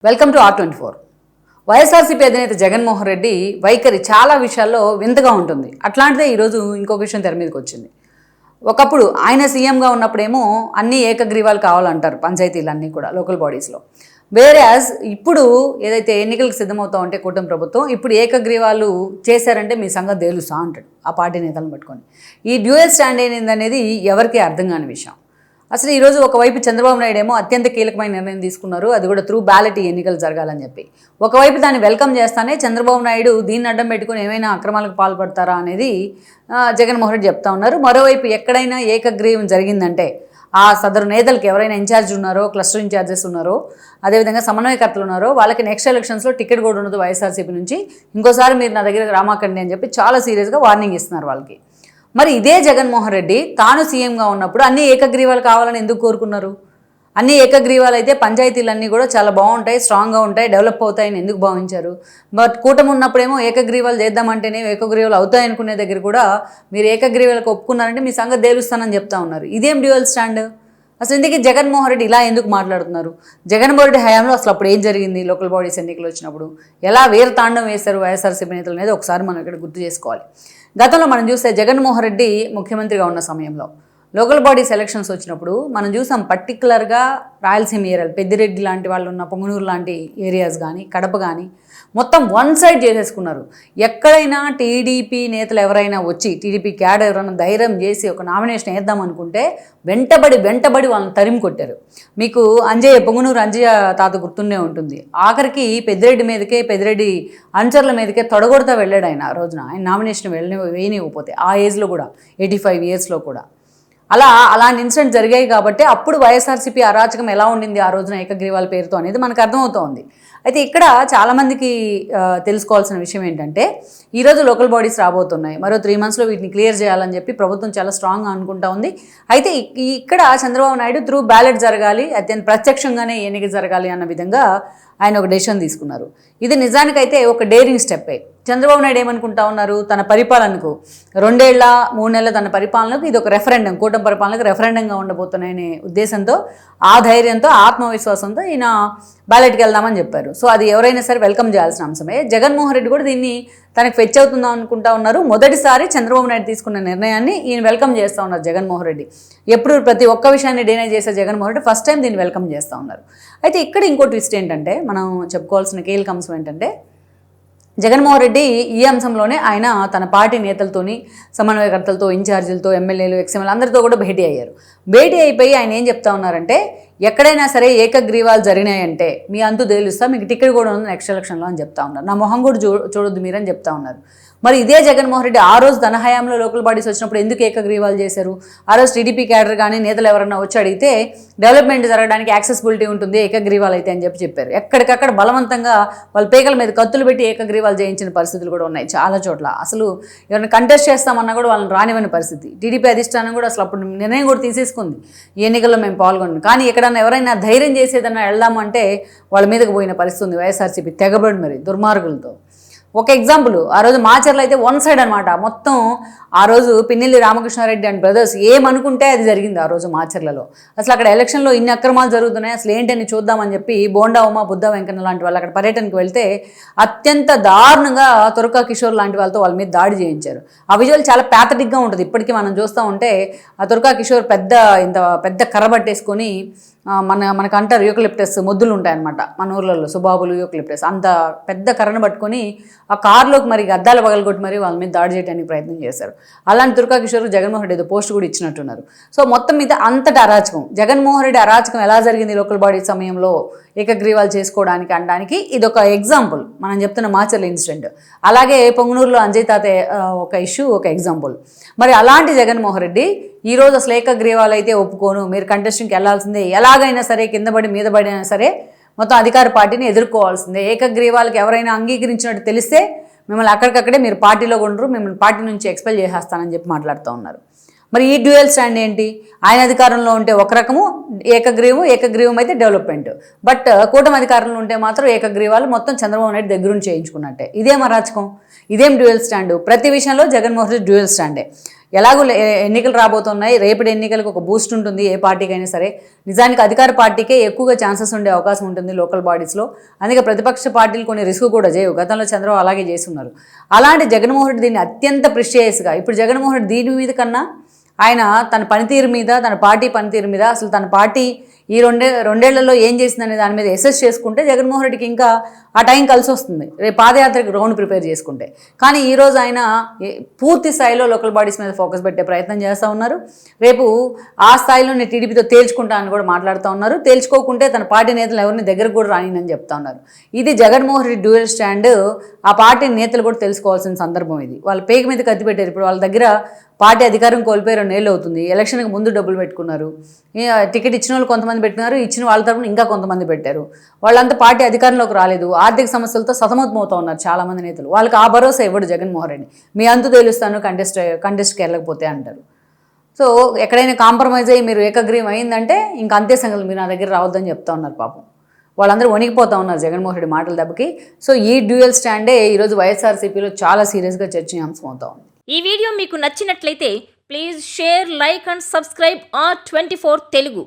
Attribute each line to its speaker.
Speaker 1: Welcome to R24. YSRCP అధినేత జగన్మోహన్ రెడ్డి వైఖరి చాలా విషయాల్లో వింతగా ఉంటుంది. అట్లాంటిదే ఈరోజు ఇంకొక విషయం తెర మీదకి వచ్చింది. ఒకప్పుడు ఆయన సీఎంగా ఉన్నప్పుడేమో అన్ని ఏకగ్రీవాలు కావాలంటారు పంచాయతీలన్నీ కూడా లోకల్ బాడీస్లో. వేరేయాజ్ ఇప్పుడు ఏదైతే ఎన్నికలకు సిద్ధమవుతా ఉంటే కూటమి ప్రభుత్వం ఇప్పుడు ఏకగ్రీవాలు చేశారంటే మీ సంగతి తేలుస్తా అంటాడు ఆ పార్టీ నేతలను పట్టుకొని. ఈ డ్యూయల్ స్టాండ్ ఏంటనేది ఎవరికీ అర్థం కాని విషయం. అసలు ఈరోజు ఒకవైపు చంద్రబాబు నాయుడు ఏమో అత్యంత కీలకమైన నిర్ణయం తీసుకున్నారు, అది కూడా త్రూ బ్యాలెట్ ఎన్నికలు జరగాలని చెప్పి. ఒకవైపు దాన్ని వెల్కమ్ చేస్తానే చంద్రబాబు నాయుడు దీన్ని అడ్డం పెట్టుకుని ఏమైనా అక్రమాలకు పాల్పడతారా అనేది జగన్మోహన్ రెడ్డి చెప్తా ఉన్నారు. మరోవైపు ఎక్కడైనా ఏకగ్రీవం జరిగిందంటే ఆ సదరు నేతలకు ఎవరైనా ఇన్ఛార్జ్ ఉన్నారో, క్లస్టర్ ఇన్ఛార్జెస్ ఉన్నారో, అదేవిధంగా సమన్వయకర్తలు ఉన్నారో వాళ్ళకి నెక్స్ట్ ఎలక్షన్స్లో టికెట్ కూడా ఉండదు వైఎస్ఆర్సీపీ నుంచి, ఇంకోసారి మీరు నా దగ్గర రామాకండి అని చెప్పి చాలా సీరియస్గా వార్నింగ్ ఇస్తున్నారు వాళ్ళకి. మరి ఇదే జగన్మోహన్ రెడ్డి తాను సీఎంగా ఉన్నప్పుడు అన్ని ఏకగ్రీవాలు కావాలని ఎందుకు కోరుకున్నారు? అన్ని ఏకగ్రీవాలు అయితే పంచాయతీలన్నీ కూడా చాలా బాగుంటాయి, స్ట్రాంగ్గా ఉంటాయి, డెవలప్ అవుతాయని ఎందుకు భావించారు? బట్ కూటమి ఉన్నప్పుడేమో ఏకగ్రీవాలు చేద్దామంటేనే ఏకగ్రీవాలు అవుతాయనుకునే దగ్గర కూడా మీరు ఏకగ్రీవాలకు ఒప్పుకున్నారంటే మీ సంగతి తేలుస్తానని చెప్తా ఉన్నారు. ఇదేం డ్యూయల్ స్టాండ్? అసలు ఇందుకే జగన్మోహన్ రెడ్డి ఇలా ఎందుకు మాట్లాడుతున్నారు? జగన్మోహన్ రెడ్డి హయాంలో అసలు అప్పుడు ఏం జరిగింది? లోకల్ బాడీస్ ఎన్నికలు వచ్చినప్పుడు ఎలా వీరతాండం వేశారు వైఎస్ఆర్సీపీ నేతలు అనేది ఒకసారి మనం ఇక్కడ గుర్తు చేసుకోవాలి. గతంలో మనం చూస్తే జగన్మోహన్ రెడ్డి ముఖ్యమంత్రిగా ఉన్న సమయంలో లోకల్ బాడీస్ ఎలక్షన్స్ వచ్చినప్పుడు మనం చూసాం, పర్టికులర్గా రాయలసీమ ఏరియాలు పెద్దిరెడ్డి లాంటి వాళ్ళు ఉన్న పొంగునూరు లాంటి ఏరియాస్ కానీ కడప కానీ మొత్తం వన్ సైడ్ చేసేసుకున్నారు. ఎక్కడైనా టీడీపీ నేతలు ఎవరైనా వచ్చి టీడీపీ క్యాడర్ ఎవరైనా ధైర్యం చేసి ఒక నామినేషన్ వేద్దాం అనుకుంటే వెంటబడి వాళ్ళని తరిమి కొట్టారు. మీకు పొంగునూరు అంజయ్య తాత గుర్తుండే ఉంటుంది. ఆఖరికి పెద్దిరెడ్డి మీదకే, పెద్దిరెడ్డి అనుచరుల మీదకే తొడగొడతా వెళ్ళాడు ఆయన. ఆ రోజున ఆయన నామినేషన్ వేయనివ్వకపోతే ఆ ఏజ్లో కూడా 85 ఇయర్స్లో కూడా అలాంటి ఇన్సిడెంట్ జరిగాయి. కాబట్టి అప్పుడు వైఎస్ఆర్సీపీ అరాచకం ఎలా ఉండింది ఆ రోజున ఏకగ్రీవాల పేరుతో అనేది మనకు అర్థమవుతోంది. అయితే ఇక్కడ చాలామందికి తెలుసుకోవాల్సిన విషయం ఏంటంటే ఈరోజు లోకల్ బాడీస్ రాబోతున్నాయి, మరో 3 monthsలో వీటిని క్లియర్ చేయాలని చెప్పి ప్రభుత్వం చాలా స్ట్రాంగ్గా అనుకుంటా ఉంది. అయితే ఇక్కడ చంద్రబాబు నాయుడు త్రూ బ్యాలెట్ జరగాలి, అత్యంత ప్రత్యక్షంగానే ఎన్నిక జరగాలి అన్న విధంగా ఆయన ఒక డెసిషన్ తీసుకున్నారు. ఇది నిజానికైతే ఒక డేరింగ్ స్టెప్పే. చంద్రబాబు నాయుడు ఏమనుకుంటా ఉన్నారు? తన పరిపాలనకు 2 ఏళ్ల 3 నెలల తన పరిపాలనకు ఇది ఒక రెఫరెండం, కూటమి పరిపాలనకు రెఫరెండంగా ఉండబోతున్నాయనే ఉద్దేశంతో, ఆ ధైర్యంతో, ఆత్మవిశ్వాసంతో ఈయన బ్యాలెట్కి వెళ్దామని చెప్పారు. సో అది ఎవరైనా సరే వెల్కమ్ చేయాల్సిన అంశమే. జగన్మోహన్ రెడ్డి కూడా దీన్ని తనకు ఫెచ్ అవుతుందా అనుకుంటా ఉన్నారు. మొదటిసారి చంద్రబాబు నాయుడు తీసుకున్న నిర్ణయాన్ని ఈయన వెల్కమ్ చేస్తూ ఉన్నారు జగన్మోహన్ రెడ్డి. ఎప్పుడు ప్రతి ఒక్క విషయాన్ని డినై చేసే జగన్మోహన్ రెడ్డి ఫస్ట్ టైం దీన్ని వెల్కమ్ చేస్తూ ఉన్నారు. అయితే ఇక్కడ ఇంకో ట్విస్ట్ ఏంటంటే మనం చెప్పుకోవాల్సిన కీలక అంశం ఏంటంటే జగన్మోహన్ రెడ్డి ఈ అంశంలోనే ఆయన తన పార్టీ నేతలతోని, సమన్వయకర్తలతో, ఇన్ఛార్జీలతో, ఎమ్మెల్యేలు, ఎక్స్ఎమ్మెల్యే అందరితో కూడా భేటీ అయ్యారు. భేటీ అయిపోయి ఆయన ఏం చెప్తా ఉన్నారంటే ఎక్కడైనా సరే ఏకగ్రీవాలు జరిగినాయంటే మీ అంతు తేలుస్తా, మీకు టికెట్ కూడా ఉంది నెక్స్ట్ ఎలక్షన్లో అని చెప్తా ఉన్నారు. నా మొహం కూడా చూడొద్దు మీరని చెప్తా ఉన్నారు. మరి ఇదే జగన్మోహన్ రెడ్డి ఆ రోజు తన హయాంలో లోకల్ బాడీస్ వచ్చినప్పుడు ఎందుకు ఏకగ్రీవాలు చేశారు? ఆ రోజు టీడీపీ క్యాడర్ కానీ నేతలు ఎవరన్నా వచ్చి అడిగితే డెవలప్మెంట్ జరగడానికి యాక్సెసిబిలిటీ ఉంటుంది ఏకగ్రీవాలు అయితే అని చెప్పారు. ఎక్కడికక్కడ బలవంతంగా వాళ్ళ పేకల మీద కత్తులు పెట్టి ఏకగ్రీవాలు చేయించిన పరిస్థితులు కూడా ఉన్నాయి చాలా చోట్ల. అసలు ఎవరైనా కంటెస్ట్ చేస్తామన్నా కూడా వాళ్ళని రానివ్వని పరిస్థితి. టీడీపీ అధిష్టానం కూడా అసలు అప్పుడు నిర్ణయం కూడా తీసేసుకుంది, ఈ ఎన్నికల్లో మేము పాల్గొన్నాం. కానీ ఎక్కడన్నా ఎవరైనా ధైర్యం చేసేదన్నా వెళ్దామంటే వాళ్ళ మీదకి పోయిన పరిస్థితి ఉంది వైఎస్ఆర్సీపీ తెగబడి మరి దుర్మార్గులతో. ఒక ఎగ్జాంపుల్, ఆ రోజు మాచర్లో అయితే వన్ సైడ్ అనమాట మొత్తం. ఆ రోజు పిన్నెల్లి రామకృష్ణారెడ్డి అండ్ బ్రదర్స్ ఏమనుకుంటే అది జరిగింది ఆ రోజు మాచర్లలో. అసలు అక్కడ ఎలక్షన్లో ఇన్ని అక్రమాలు జరుగుతున్నాయి, అసలు ఏంటని చూద్దామని చెప్పి బోండా ఉమా, బుద్ధ వెంకన్న లాంటి వాళ్ళు అక్కడ పర్యటనకు వెళ్తే అత్యంత దారుణంగా తురకా కిషోర్ లాంటి వాళ్ళతో వాళ్ళ మీద దాడి చేయించారు. ఆ విజువల్ చాలా ప్యాథటిక్గా ఉంటుంది. ఇప్పటికీ మనం చూస్తూ ఉంటే ఆ తురకా కిషోర్ ఇంత పెద్ద కర్ర పట్టేసుకొని మనకు అంటారు యూకలిప్టస్ మొద్దులు ఉంటాయన్నమాట మన ఊర్లలో, సుబాబులు, యూకలిప్టస్, అంత పెద్ద కర్రను పట్టుకొని ఆ కారులోకి మరి అద్దాలు పగలగొట్టి మరి వాళ్ళ మీద దాడి చేయడానికి ప్రయత్నం చేశారు. అలాంటి తురకా కిషోర్ జగన్మోహన్ రెడ్డి ఏదో పోస్ట్ కూడా ఇచ్చినట్టున్నారు. సో మొత్తం మీద అంతటి అరాచకం, జగన్మోహన్ రెడ్డి అరాచకం ఎలా జరిగింది లోకల్ బాడీ సమయంలో ఏకగ్రీవాలు చేసుకోవడానికి అనడానికి ఇదొక ఎగ్జాంపుల్. మనం చెప్తున్న మాచర్ల ఇన్సిడెంట్. అలాగే పొంగునూరులో అంజయ్ తాత ఒక ఇష్యూ, ఒక ఎగ్జాంపుల్. మరి అలాంటి జగన్మోహన్ రెడ్డి ఈరోజు అసలు ఏకగ్రీవాలు అయితే ఒప్పుకోను, మీరు కంటెస్టింగ్కి వెళ్లాల్సిందే, ఎలాగైనా సరే కింద పడి మీద పడినా సరే మొత్తం అధికార పార్టీని ఎదుర్కోవాల్సిందే, ఏకగ్రీవాలకు ఎవరైనా అంగీకరించినట్టు తెలిస్తే మిమ్మల్ని అక్కడికక్కడే మీరు పార్టీలో ఉండరు, మిమ్మల్ని పార్టీ నుంచి ఎక్స్పెల్ చేసేస్తానని చెప్పి మాట్లాడుతూ ఉన్నారు. మరి ఈ డ్యూయల్ స్టాండ్ ఏంటి? ఆయన అధికారంలో ఉంటే ఒక రకము ఏకగ్రీవం అయితే డెవలప్మెంట్, బట్ కూటమి అధికారంలో ఉంటే మాత్రం ఏకగ్రీవాలు మొత్తం చంద్రబాబు నాయుడు దగ్గరుండి చేయించుకున్నట్టే. ఇదేం అరాచకం? ఇదేం డ్యూయల్ స్టాండ్? ప్రతి విషయంలో జగన్మోహన్ రెడ్డి డ్యూయల్ స్టాండే. ఎలాగో ఎన్నికలు రాబోతున్నాయి, రేపటి ఎన్నికలకు ఒక బూస్ట్ ఉంటుంది ఏ పార్టీకైనా సరే. నిజానికి అధికార పార్టీకే ఎక్కువగా ఛాన్సెస్ ఉండే అవకాశం ఉంటుంది లోకల్ బాడీస్లో. అందుకే ప్రతిపక్ష పార్టీలు కొన్ని రిస్క్ కూడా చేయవు. గతంలో చంద్రబాబు అలాగే చేస్తున్నారు. అలాంటి జగన్మోహన్ రెడ్డి దీన్ని అత్యంత ప్రిషియస్గా, ఇప్పుడు జగన్మోహన్ రెడ్డి దీని మీద కన్నా ఆయన తన పనితీరు మీద, తన పార్టీ పనితీరు మీద, అసలు తన పార్టీ ఈ రెండేళ్లలో ఏం చేసిందనే దాని మీద అసెస్ చేసుకుంటే జగన్మోహన్ రెడ్డికి ఇంకా ఆ టైం కలిసి వస్తుంది, రేపు పాదయాత్రకు గ్రౌండ్ ప్రిపేర్ చేసుకుంటే. కానీ ఈరోజు ఆయన పూర్తి స్థాయిలో లోకల్ బాడీస్ మీద ఫోకస్ పెట్టే ప్రయత్నం చేస్తూ ఉన్నారు. రేపు ఆ స్థాయిలో నేను టీడీపీతో తేల్చుకుంటా అని కూడా మాట్లాడుతూ ఉన్నారు. తేల్చుకోకుంటే తన పార్టీ నేతలు ఎవరిని దగ్గరకు కూడా రానినని చెప్తా ఉన్నారు. ఇది జగన్మోహన్ రెడ్డి డ్యూయల్ స్టాండ్. ఆ పార్టీ నేతలు కూడా తెలుసుకోవాల్సిన సందర్భం ఇది. వాళ్ళ పేక మీద కత్తి పెట్టారు. ఇప్పుడు వాళ్ళ దగ్గర పార్టీ అధికారం కోల్పోయి 2 ఏళ్ళు అవుతుంది. ఎలక్షన్కి ముందు డబ్బులు పెట్టుకున్నారు. టికెట్ ఇచ్చిన వాళ్ళు కొంతమంది పెట్టినారు, ఇచ్చిన వాళ్ళ తరపున ఇంకా కొంతమంది పెట్టారు. వాళ్ళంతా పార్టీ అధికారంలోకి రాలేదు. ఆర్థిక సమస్యలతో సతమతమవుతూ ఉన్నారు చాలామంది నేతలు. వాళ్ళకి ఆ భరోసా ఇవ్వడు జగన్మోహన్ రెడ్డి. మీ అంతు తేలుస్తాను కంటెస్ట్కి వెళ్ళకపోతే అంటారు. సో ఎక్కడైనా కాంప్రమైజ్ అయ్యి మీరు ఏకగ్రీవం అయిందంటే ఇంకా అంతే సంగతులు, మీరు నా దగ్గర రావద్దని చెప్తా ఉన్నారు పాపం. వాళ్ళందరూ వణికిపోతా ఉన్నారు జగన్మోహన్ రెడ్డి మాటల దెబ్బకి. సో ఈ డ్యూయల్ స్టాండే ఈరోజు వైఎస్ఆర్సీపీలో చాలా సీరియస్గా చర్చనీయాంశం అవుతా ఉంది.
Speaker 2: ఈ వీడియో మీకు నచ్చినట్లయితే please share, like and subscribe R24 Telugu.